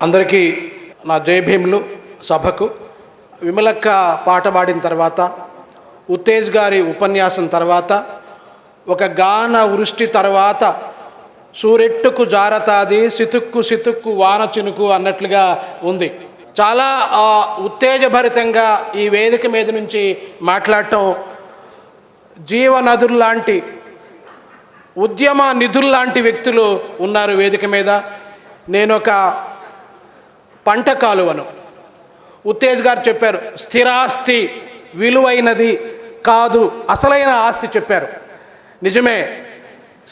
అందరికీ నా జై భీములు. సభకు విమలక్క పాట పాడిన తర్వాత, ఉత్తేజ్ గారి ఉపన్యాసం తర్వాత, ఒక గాన వృష్టి తర్వాత సూరెట్టుకు జారతాది సితుక్కు సితుక్కు వాన చినుకు అన్నట్లుగా ఉంది. చాలా ఉత్తేజభరితంగా ఈ వేదిక మీద నుంచి మాట్లాడటం, జీవనదుల్లాంటి ఉద్యమ నిధుల్లాంటి వ్యక్తులు ఉన్నారు వేదిక మీద. నేను ఒక పంట కాలువను, ఉత్తేజ్ గారు చెప్పారు స్థిరాస్తి విలువైనది కాదు, అసలైన ఆస్తి చెప్పారు. నిజమే,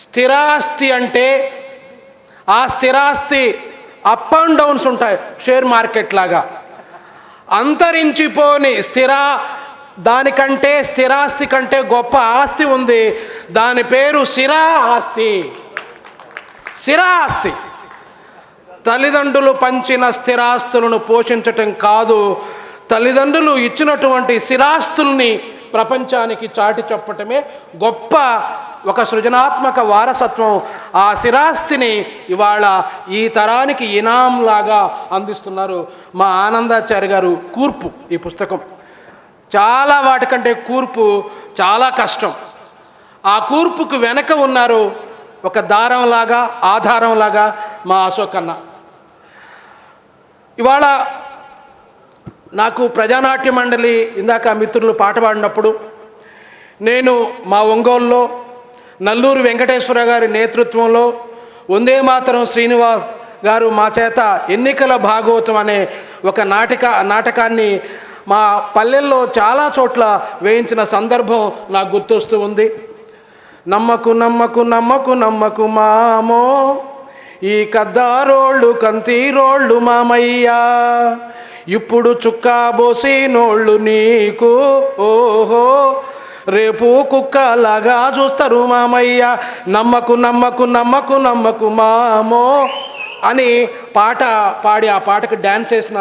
స్థిరాస్తి అంటే ఆ స్థిరాస్తి అప్ అండ్ డౌన్స్ ఉంటాయి, షేర్ మార్కెట్ లాగా. అంతరించిపోని దానికంటే స్థిరాస్తి కంటే గొప్ప ఆస్తి ఉంది, దాని పేరు స్థిరా ఆస్తి. స్థిరా ఆస్తి తల్లిదండ్రులు పంచిన స్థిరాస్తులను పోషించటం కాదు, తల్లిదండ్రులు ఇచ్చినటువంటి స్థిరాస్తుల్ని ప్రపంచానికి చాటి చెప్పటమే గొప్ప ఒక సృజనాత్మక వారసత్వం. ఆ స్థిరాస్తిని ఇవాళ ఈ తరానికి ఇనాంలాగా అందిస్తున్నారు మా ఆనందాచార్య గారు. కూర్పు ఈ పుస్తకం చాలా వాటికంటే కూర్పు చాలా కష్టం. ఆ కూర్పుకు వెనక ఉన్నారు ఒక దారంలాగా, ఆధారంలాగా మా అశోక్ అన్న. ఇవాళ నాకు ప్రజానాట్య మండలి ఇందాక మిత్రులు పాట పాడినప్పుడు, నేను మా ఒంగోలులో నల్లూరు వెంకటేశ్వర గారి నేతృత్వంలో వందే మాతరం శ్రీనివాస్ గారు మా చేత ఎన్నికల భాగవతం అనే ఒక నాటకాన్ని మా పల్లెల్లో చాలా చోట్ల వేయించిన సందర్భం నాకు గుర్తొస్తూ ఉంది. నమ్మకు నమ్మకు నమ్మకు నమ్మకు మామో, ఈ కద్దారోళ్ళు కంతీరోళ్ళు మామయ్యా, ఇప్పుడు చుక్కా బోసి నోళ్ళు నీకు ఓహో, రేపు కుక్కలాగా చూస్తారు మామయ్య. నమ్మకు నమ్మకు నమ్మకు నమ్మకు మామో అని పాట పాడి ఆ పాటకు డ్యాన్స్ చేసిన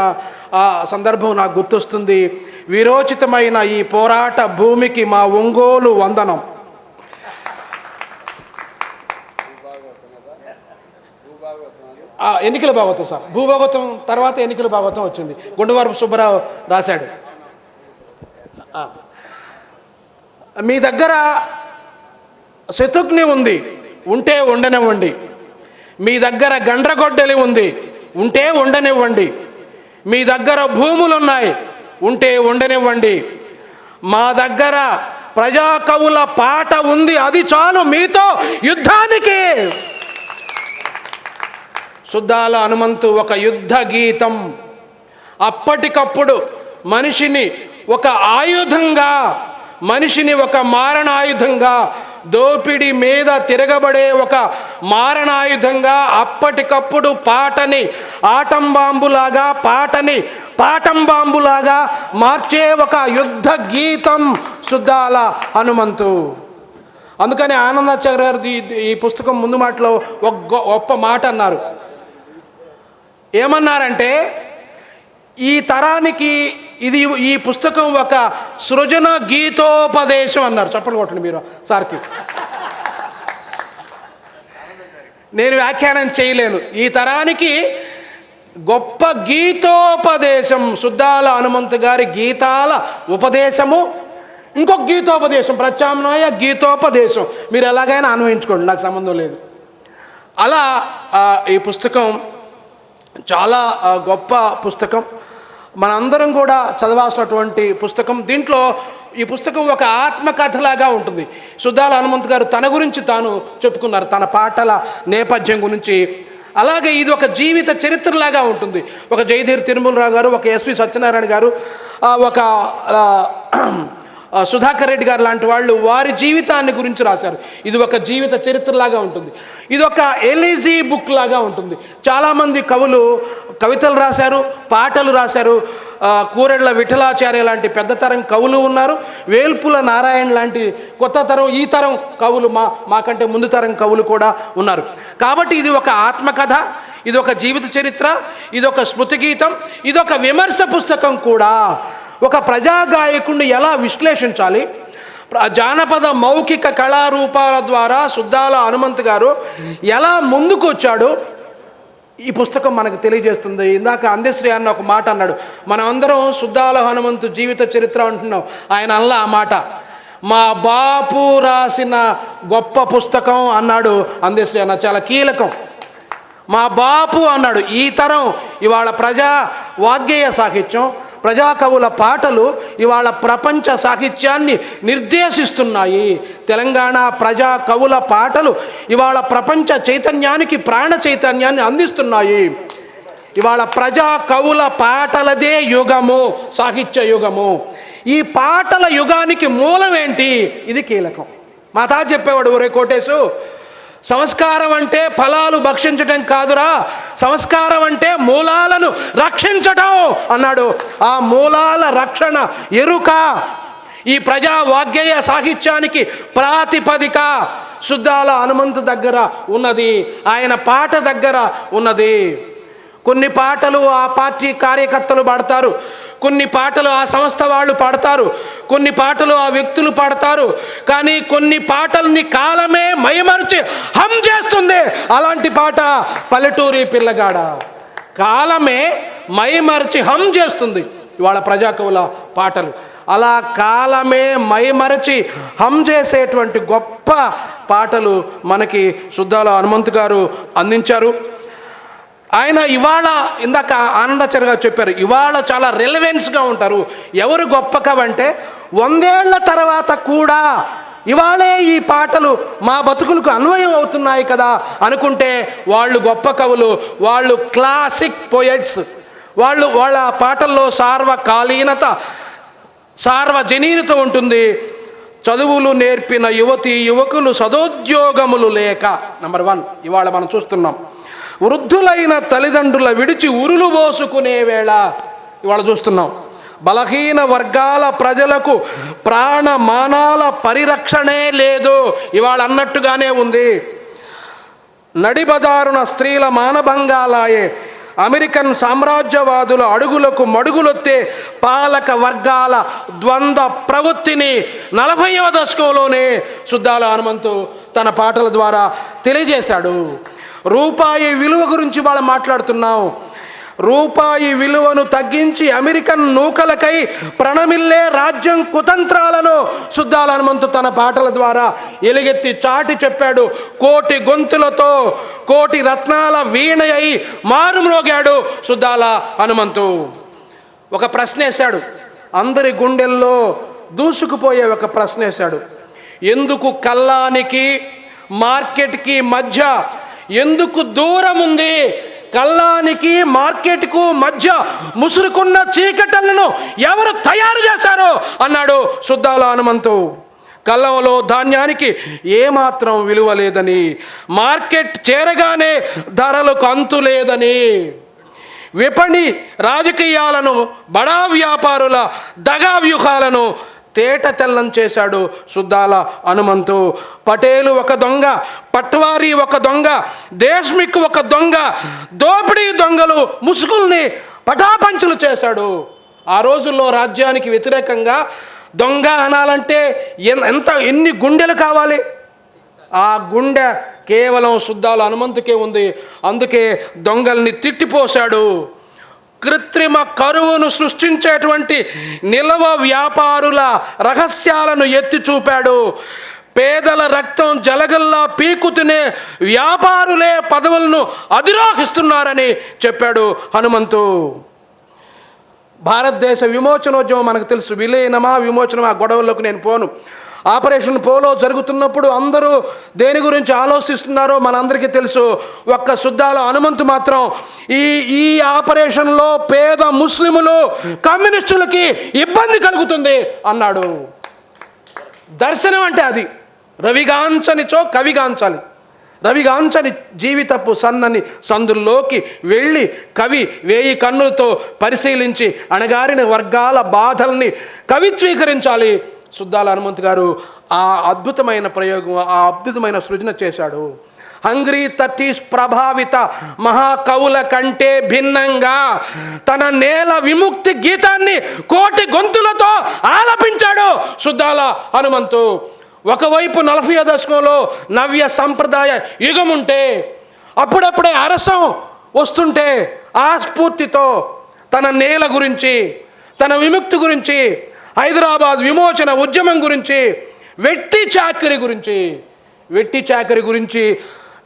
ఆ సందర్భం నాకు గుర్తొస్తుంది. విరోచితమైన ఈ పోరాట భూమికి మా ఒంగోలు వందనం. ఎన్నికల భాగవతం సార్, భూభాగవతం తర్వాత ఎన్నికల భాగవతం వచ్చింది, గుండవరపు సుబ్బారావు రాశాడు. మీ దగ్గర శతుగ్ని ఉంది, ఉంటే ఉండనివ్వండి. మీ దగ్గర గండ్రగొడ్డలి ఉంది, ఉంటే ఉండనివ్వండి. మీ దగ్గర భూములు ఉన్నాయి, ఉంటే ఉండనివ్వండి. మా దగ్గర ప్రజా కవుల పాట ఉంది, అది చాలు మీతో యుద్ధానికి. సుద్దాల హనుమంతు ఒక యుద్ధ గీతం. అప్పటికప్పుడు మనిషిని ఒక ఆయుధంగా, మనిషిని ఒక మారణాయుధంగా, దోపిడి మీద తిరగబడే ఒక మారణాయుధంగా, అప్పటికప్పుడు పాటని ఆటంబాంబులాగా, పాటని పాటంబాంబులాగా మార్చే ఒక యుద్ధ గీతం సుద్దాల హనుమంతు. అందుకని ఆనందాచార్య గారు ఈ పుస్తకం ముందు మాటలో ఒక గొప్ప మాట అన్నారు. ఏమన్నారంటే, ఈ తరానికి ఈ పుస్తకం ఒక సృజన గీతోపదేశం అన్నారు. చప్పట్లు కొట్టండి మీరు సార్కి. నేను వ్యాఖ్యానం చేయలేను. ఈ తరానికి గొప్ప గీతోపదేశం, సుద్దాల హనుమంతు గారి గీతాల ఉపదేశము, ఇంకొక గీతోపదేశం, ప్రత్యామ్నాయ గీతోపదేశం. మీరు ఎలాగైనా అన్వయించుకోండి, నాకు సంబంధం లేదు. అలా ఈ పుస్తకం చాలా గొప్ప పుస్తకం, మనందరం కూడా చదవాల్సినటువంటి పుస్తకం. దీంట్లో ఈ పుస్తకం ఒక ఆత్మకథలాగా ఉంటుంది. సుద్దాల హనుమంతు గారు తన గురించి తాను చెప్పుకున్నారు, తన పాటల నేపథ్యం గురించి. అలాగే ఇది ఒక జీవిత చరిత్రలాగా ఉంటుంది. ఒక జయధీర్ తిరుమలరావు గారు, ఒక ఎస్వి సత్యనారాయణ గారు, ఒక సుధాకర్ రెడ్డి గారు లాంటి వాళ్ళు వారి జీవితాన్ని గురించి రాశారు. ఇది ఒక జీవిత చరిత్రలాగా ఉంటుంది. ఇది ఒక ఎలిజీ బుక్ లాగా ఉంటుంది. చాలామంది కవులు కవితలు రాశారు, పాటలు రాశారు. కూరెళ్ల విఠలాచార్య లాంటి పెద్ద తరం కవులు ఉన్నారు. వేల్పుల నారాయణ లాంటి కొత్త తరం, ఈ తరం కవులు, మాకంటే ముందు తరం కవులు కూడా ఉన్నారు. కాబట్టి ఇది ఒక ఆత్మకథ, ఇది ఒక జీవిత చరిత్ర, ఇది ఒక స్మృతి గీతం, ఇది ఒక విమర్శ పుస్తకం కూడా. ఒక ప్రజాగాయకుడిని ఎలా విశ్లేషించాలి, జానపద మౌఖిక కళారూపాల ద్వారా సుద్దాల హనుమంతు గారు ఎలా ముందుకు వచ్చాడు, ఈ పుస్తకం మనకు తెలియజేస్తుంది. ఇందాక అందశ్రీ అన్న ఒక మాట అన్నాడు, మనం అందరం సుద్దాల హనుమంతు జీవిత చరిత్ర అంటున్నాం. ఆయన అల్ల ఆ మాట, మా బాపు రాసిన గొప్ప పుస్తకం అన్నాడు అందశ్రీ అన్న, చాలా కీలకం. మా బాపు అన్నాడు. ఈ తరం ఇవాళ ప్రజా వాగ్గేయ సాహిత్యం, ప్రజా కవుల పాటలు ఇవాళ ప్రపంచ సాహిత్యాన్ని నిర్దేశిస్తున్నాయి. తెలంగాణ ప్రజా కవుల పాటలు ఇవాళ ప్రపంచ చైతన్యానికి ప్రాణ చైతన్యాన్ని అందిస్తున్నాయి. ఇవాళ ప్రజా కవుల పాటలదే యుగము, సాహిత్య యుగము. ఈ పాటల యుగానికి మూలం ఏంటి? ఇది కీలకం. మా తాత చెప్పేవాడు, ఒరే కోటేశు, సంస్కారం అంటే ఫలాలు భక్షించటం కాదురా, సంస్కారం అంటే మూలాలను రక్షించటం అన్నాడు. ఆ మూలాల రక్షణ ఎరుక ఈ ప్రజా వాగ్గేయ సాహిత్యానికి ప్రాతిపదిక సుద్దాల హనుమంతు దగ్గర ఉన్నది, ఆయన పాట దగ్గర ఉన్నది. కొన్ని పాటలు ఆ పార్టీ కార్యకర్తలు పాడతారు, కొన్ని పాటలు ఆ సంస్థ వాళ్ళు పాడతారు, కొన్ని పాటలు ఆ వ్యక్తులు పాడతారు. కానీ కొన్ని పాటల్ని కాలమే మైమరిచి హమ్ చేస్తుంది. అలాంటి పాట పల్లెటూరి పిల్లగాడ. కాలమే మైమరిచి హమ్ చేస్తుంది ఇవాళ ప్రజాకవుల పాటలు. అలా కాలమే మైమరచి హమ్ చేసేటువంటి గొప్ప పాటలు మనకి సుద్దాల హనుమంతు గారు అందించారు. ఆయన ఇవాళ ఇందాక ఆనందాచార్య గారు చెప్పారు, ఇవాళ చాలా రెలవెన్స్గా ఉంటారు. ఎవరు గొప్ప కవి అంటే 100 ఏళ్ల తర్వాత కూడా ఇవాళే ఈ పాటలు మా బతుకులకు అన్వయం అవుతున్నాయి కదా అనుకుంటే వాళ్ళు గొప్ప కవులు, వాళ్ళు క్లాసిక్ పోయట్స్. వాళ్ళ పాటల్లో సార్వకాలీనత, సార్వజనీనత ఉంటుంది. చదువులు నేర్పిన యువతి యువకులు సదోద్యోగములు లేక, నెంబర్ 1 ఇవాళ మనం చూస్తున్నాం. వృద్ధులైన తల్లిదండ్రుల విడిచి ఉరులు పోసుకునే వేళ ఇవాళ చూస్తున్నాం. బలహీన వర్గాల ప్రజలకు ప్రాణమానాల పరిరక్షణే లేదు ఇవాళ అన్నట్టుగానే ఉంది. నడిబజారున స్త్రీల మానభంగాలాయే అమెరికన్ సామ్రాజ్యవాదుల అడుగులకు మడుగులొత్తే పాలక వర్గాల ద్వంద్వ ప్రవృత్తిని 40వ దశకంలోనే సుద్దాల హనుమంతు తన పాటల ద్వారా తెలియజేశాడు. రూపాయి విలువ గురించి వాళ్ళు మాట్లాడుతున్నాం. రూపాయి విలువను తగ్గించి అమెరికన్ నూకలకై ప్రణమిల్లే రాజ్యం కుతంత్రాలను సుద్దాల హనుమంతు తన పాటల ద్వారా ఎలుగెత్తి చాటి చెప్పాడు. కోటి గొంతులతో కోటి రత్నాల వీణ అయి మారుమ్రోగాడు సుద్దాల హనుమంతు. ఒక ప్రశ్న వేశాడు, అందరి గుండెల్లో దూసుకుపోయే ఒక ప్రశ్న వేశాడు. ఎందుకు కల్లానికి మార్కెట్కి మధ్య ఎందుకు దూరం ఉంది? కల్లానికి మార్కెట్కు మధ్య ముసురుకున్న చీకటలను ఎవరు తయారు చేశారో అన్నాడు సుద్దాల హనుమంతు. కల్లంలో ధాన్యానికి ఏమాత్రం విలువ లేదని, మార్కెట్ చేరగానే ధరలకు అంతు లేదని, విపణి రాజకీయాలను, బడా వ్యాపారుల దగా వ్యూహాలను తేట తెల్లం చేశాడు సుద్దాల హనుమంతు. పటేలు ఒక దొంగ, పట్వారీ ఒక దొంగ, దేశ్మిక్ ఒక దొంగ, దోపిడీ దొంగలు ముసుగుల్ని పటాపంచులు చేశాడు. ఆ రోజుల్లో రాజ్యానికి వ్యతిరేకంగా దొంగ అనాలంటే ఎన్ని గుండెలు కావాలి? ఆ గుండె కేవలం సుద్దాల హనుమంతుకే ఉంది. అందుకే దొంగల్ని తిట్టిపోశాడు. కృత్రిమ కరువును సృష్టించేటువంటి నిల్వ వ్యాపారుల రహస్యాలను ఎత్తి చూపాడు. పేదల రక్తం జలగల్లా పీకు తినే వ్యాపారులే పదవులను అధిరోహిస్తున్నారని చెప్పాడు హనుమంతు. భారతదేశ విమోచనోద్యమం మనకు తెలుసు. విలీనమా విమోచనమా గొడవల్లోకి నేను పోను. ఆపరేషన్ పోలో జరుగుతున్నప్పుడు అందరూ దేని గురించి ఆలోచిస్తున్నారో మనందరికీ తెలుసు. ఒక్క సుద్దాల హనుమంతు మాత్రం ఈ ఆపరేషన్లో పేద ముస్లిములు కమ్యూనిస్టులకి ఇబ్బంది కలుగుతుంది అన్నాడు. దర్శనం అంటే అది. రవిగాంచనిచో కవిగాంచాలి. రవిగాంచని జీవితపు సన్నని సందుల్లోకి వెళ్ళి కవి 1000 కన్నులతో పరిశీలించి అణగారిన వర్గాల బాధల్ని కవిత్వీకరించాలి. సుద్దాల హనుమంతు గారు ఆ అద్భుతమైన ప్రయోగం, ఆ అద్భుతమైన సృజన చేశాడు. హంగ్రీ 30s ప్రభావిత మహాకవుల కంటే భిన్నంగా తన నేల విముక్తి గీతాన్ని కోటి గొంతులతో ఆలపించాడు సుద్దాల హనుమంతు. ఒకవైపు 40వ దశకంలో నవ్య సంప్రదాయ యుగం ఉంటే అప్పుడప్పుడే అరసం వస్తుంటే ఆ స్ఫూర్తితో తన నేల గురించి, తన విముక్తి గురించి, హైదరాబాద్ విమోచన ఉద్యమం గురించి, వెట్టి చాకరీ గురించి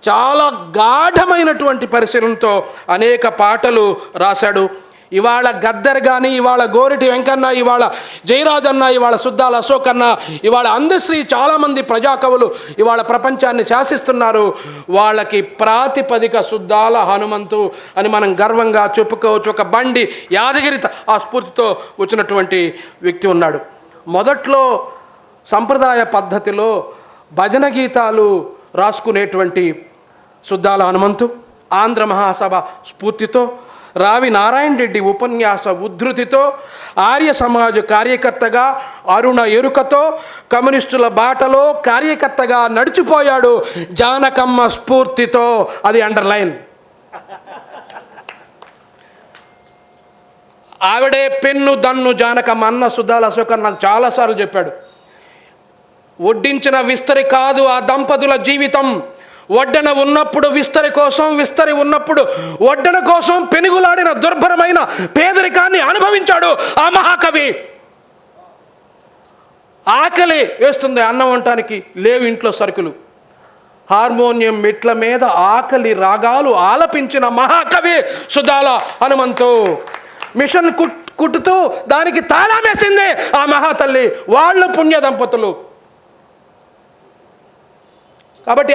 చాలా గాఢమైనటువంటి పరిశీలనతో అనేక పాటలు రాశాడు. ఇవాళ గద్దర్ కానీ, ఇవాళ గోరిటి వెంకన్న, ఇవాళ జయరాజ్ అన్న, ఇవాళ సుద్దాల అశోక్ అన్న, ఇవాళ అందశ్రీ, చాలామంది ప్రజాకవులు ఇవాళ ప్రపంచాన్ని శాసిస్తున్నారు. వాళ్ళకి ప్రాతిపదిక సుద్దాల హనుమంతు అని మనం గర్వంగా చెప్పుకోవచ్చు. ఒక బండి యాదగిరి ఆ స్ఫూర్తితో వచ్చినటువంటి వ్యక్తి ఉన్నాడు. మొదట్లో సంప్రదాయ పద్ధతిలో భజన గీతాలు రాసుకునేటువంటి సుద్దాల హనుమంతు ఆంధ్ర మహాసభ స్ఫూర్తితో, రావి నారాయణ రెడ్డి ఉపన్యాస ఉద్ధృతితో, ఆర్య సమాజ కార్యకర్తగా, అరుణ ఎరుకతో, కమ్యూనిస్టుల బాటలో కార్యకర్తగా నడిచిపోయాడు. జానకమ్మ స్ఫూర్తితో, అది అండర్లైన్. ఆవిడే పెన్ను దన్ను జానకమ్మ అన్న సుద్దాల అశోక్ నాకు చాలాసార్లు చెప్పాడు. వడ్డించిన విస్తరి కాదు ఆ దంపతుల జీవితం. వడ్డన ఉన్నప్పుడు విస్తరి కోసం, విస్తరి ఉన్నప్పుడు వడ్డన కోసం పెనుగులాడిన దుర్భరమైన పేదరికాన్ని అనుభవించాడు ఆ మహాకవి. ఆకలి వేస్తుంది అన్నం వండటానికి, లేవు ఇంట్లో సరుకులు. హార్మోనియం మెట్ల మీద ఆకలి రాగాలు ఆలపించిన మహాకవి సుద్దాల హనుమంతు. మిషన్ కుట్టుతూ దానికి తాళం వేసింది ఆ మహాతల్లి, వాళ్ళు పుణ్య దంపతులు. కాబట్టి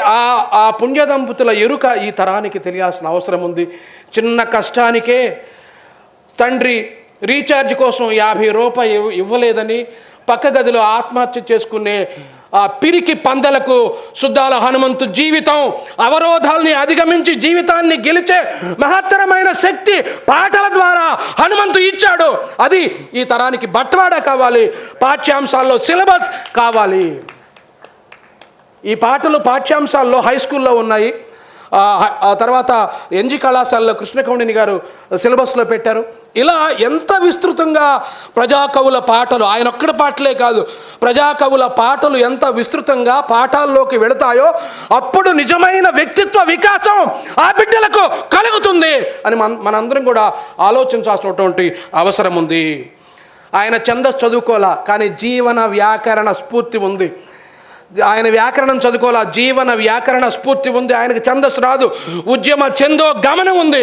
ఆ పుణ్య దంపతుల ఎరుక ఈ తరానికి తెలియాల్సిన అవసరం ఉంది. చిన్న కష్టానికే తండ్రి రీఛార్జ్ కోసం 50 రూపాయలు ఇవ్వలేదని పక్క గదిలో ఆత్మహత్య చేసుకునే ఆ పిరికి పందలకు సుద్దాల హనుమంతు జీవితం అవరోధాలని అధిగమించి జీవితాన్ని గెలిచే మహత్తరమైన శక్తి పాటల ద్వారా హనుమంతు ఇచ్చాడు. అది ఈ తరానికి బట్వాడా కావాలి, పాఠ్యాంశాల్లో సిలబస్ కావాలి. ఈ పాటలు పాఠ్యాంశాల్లో హై స్కూల్లో ఉన్నాయి. ఆ తర్వాత ఎన్జి కళాశాలలో కృష్ణకౌండిని గారు సిలబస్లో పెట్టారు. ఇలా ఎంత విస్తృతంగా ప్రజాకవుల పాటలు, ఆయన ఒక్కడ పాటలే కాదు, ప్రజాకవుల పాటలు ఎంత విస్తృతంగా పాఠాల్లోకి వెళతాయో అప్పుడు నిజమైన వ్యక్తిత్వ వికాసం ఆ బిడ్డలకు కలుగుతుంది అని మనందరం కూడా ఆలోచించాల్సినటువంటి అవసరం ఉంది. ఆయన ఛందస్సు చదువుకోవాలా, కానీ జీవన వ్యాకరణ స్ఫూర్తి ఉంది. ఆయన వ్యాకరణం చదువుకోవాలా, జీవన వ్యాకరణ స్ఫూర్తి ఉంది. ఆయనకు ఛందస్సు రాదు, ఉద్యమ ఛందో గమనం ఉంది.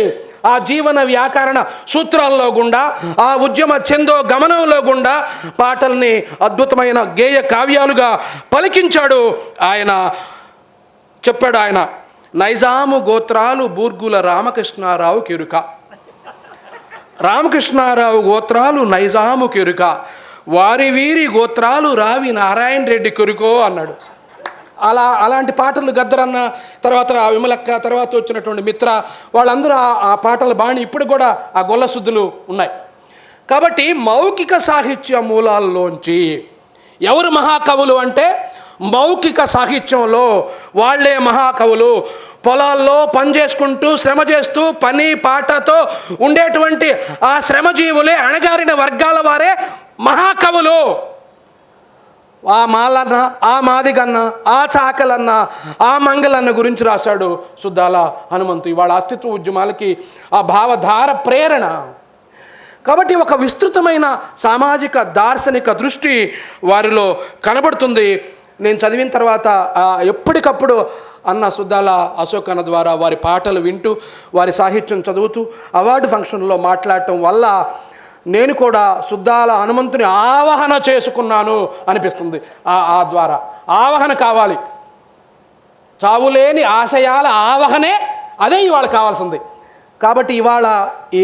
ఆ జీవన వ్యాకరణ సూత్రాల్లో గుండా, ఆ ఉద్యమ ఛందో గమనంలో గుండా పాటల్ని అద్భుతమైన గేయ కావ్యాలుగా పలికించాడు ఆయన. చెప్పాడు ఆయన, నైజాము గోత్రాలు బూర్గుల రామకృష్ణారావు కెరుక. రామకృష్ణారావు గోత్రాలు నైజాము కెరుక, వారి వీరి గోత్రాలు రావి నారాయణ రెడ్డి కొరుకో అన్నాడు. అలాంటి పాటలు గద్దరన్న, తర్వాత విమలక్క, తర్వాత వచ్చినటువంటి మిత్ర, వాళ్ళందరూ ఆ పాటల బాణి ఇప్పుడు కూడా ఆ గొల్ల శుద్ధులు ఉన్నాయి. కాబట్టి మౌఖిక సాహిత్య మూలాల్లోంచి ఎవరు మహాకవులు అంటే మౌఖిక సాహిత్యంలో వాళ్ళే మహాకవులు. పొలాల్లో పని చేసుకుంటూ శ్రమ చేస్తూ పని పాటతో ఉండేటువంటి ఆ శ్రమజీవులే అణగారిన వర్గాల వారే మహాకవులు. ఆ మాలన్న, ఆ మాదిగన్న, ఆ చాకలన్న, ఆ మంగళన్న గురించి రాశాడు సుద్దాల హనుమంతు. ఇవాళ అస్తిత్వ ఉద్యమాలకి ఆ భావధార ప్రేరణ. కాబట్టి ఒక విస్తృతమైన సామాజిక దార్శనిక దృష్టి వారిలో కనబడుతుంది. నేను చదివిన తర్వాత ఎప్పటికప్పుడు అన్న సుద్దాల అశోక్ అన్న ద్వారా వారి పాటలు వింటూ, వారి సాహిత్యం చదువుతూ, అవార్డు ఫంక్షన్లో మాట్లాడటం వల్ల నేను కూడా సుద్దాల హనుమంతుని ఆవాహన చేసుకున్నాను అనిపిస్తుంది. ఆ ద్వారా ఆవాహన కావాలి. చావులేని ఆశయాల ఆవాహనే, అదే ఇవాళ కావాల్సింది. కాబట్టి ఇవాళ ఈ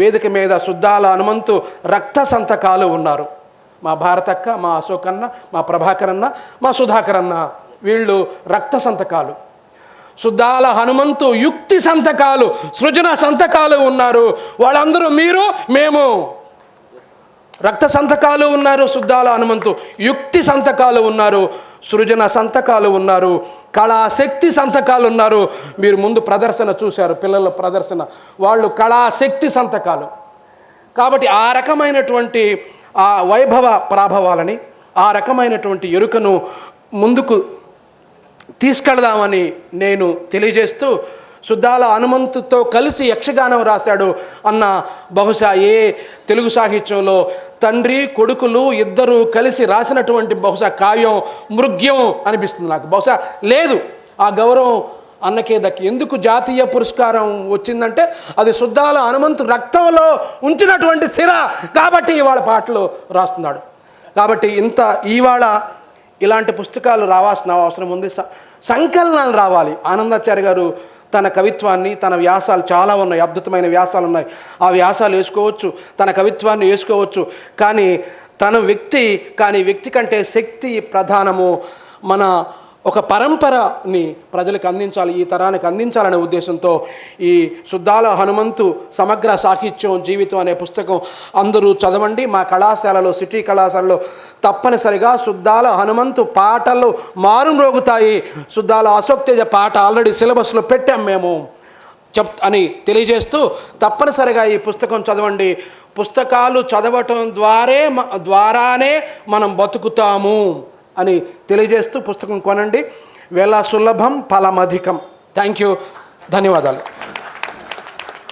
వేదిక మీద సుద్దాల హనుమంతు రక్త సంతకాలు ఉన్నారు. మా భారతక్క, మా అశోక్ అన్న, మా ప్రభాకర్ అన్న, మా సుధాకర్ అన్న, వీళ్ళు రక్త సంతకాలు. సుద్దాల హనుమంతు యుక్తి సంతకాలు, సృజన సంతకాలు ఉన్నారు. వాళ్ళందరూ మీరు, మేము. రక్త సంతకాలు ఉన్నారు సుద్దాల హనుమంతు, యుక్తి సంతకాలు ఉన్నారు, సృజన సంతకాలు ఉన్నారు, కళాశక్తి సంతకాలు ఉన్నారు. మీరు ముందు ప్రదర్శన చూశారు, పిల్లల ప్రదర్శన, వాళ్ళు కళాశక్తి సంతకాలు. కాబట్టి ఆ రకమైనటువంటి ఆ వైభవ ప్రాభవాలని, ఆ రకమైనటువంటి ఎరుకను ముందుకు తీసుకెళదామని నేను తెలియజేస్తూ సుద్దాల హనుమంతుతో కలిసి యక్షగానం రాశాడు అన్న బహుశా ఏ తెలుగు సాహిత్యంలో తండ్రి కొడుకులు ఇద్దరు కలిసి రాసినటువంటి బహుశా కావ్యం మృగ్యం అనిపిస్తుంది నాకు. బహుశా లేదు. ఆ గౌరవం అన్నకే దక్కి. ఎందుకు జాతీయ పురస్కారం వచ్చిందంటే అది సుద్దాల హనుమంతు రక్తంలో ఉంచినటువంటి సిర కాబట్టి ఇవాళ పాటలు రాస్తున్నాడు. కాబట్టి ఇవాళ ఇలాంటి పుస్తకాలు రావాల్సిన అవసరం ఉంది. సంకలనాలు రావాలి. ఆనందాచార్య గారు తన కవిత్వాన్ని, తన వ్యాసాలు చాలా ఉన్నాయి, అద్భుతమైన వ్యాసాలు ఉన్నాయి. ఆ వ్యాసాలు వేసుకోవచ్చు, తన కవిత్వాన్ని వేసుకోవచ్చు. కానీ వ్యక్తి కంటే శక్తి ప్రధానము. మన ఒక పరంపరని ప్రజలకు అందించాలి, ఈ తరానికి అందించాలనే ఉద్దేశంతో ఈ సుద్దాల హనుమంతు సమగ్ర సాహిత్యం జీవితం అనే పుస్తకం అందరూ చదవండి. మా కళాశాలలో, సిటీ కళాశాలలో తప్పనిసరిగా సుద్దాల హనుమంతు పాటలు మారుమ్రోగుతాయి. సుద్దాల అశోక్ తేజ పాట ఆల్రెడీ సిలబస్లో పెట్టాం మేము అని తెలియజేస్తూ తప్పనిసరిగా ఈ పుస్తకం చదవండి. పుస్తకాలు చదవటం ద్వారానే మనం బతుకుతాము అని తెలియజేస్తూ పుస్తకం కొనండి. వేళ సులభం ఫలమధికం. Thank you. ధన్యవాదాలు.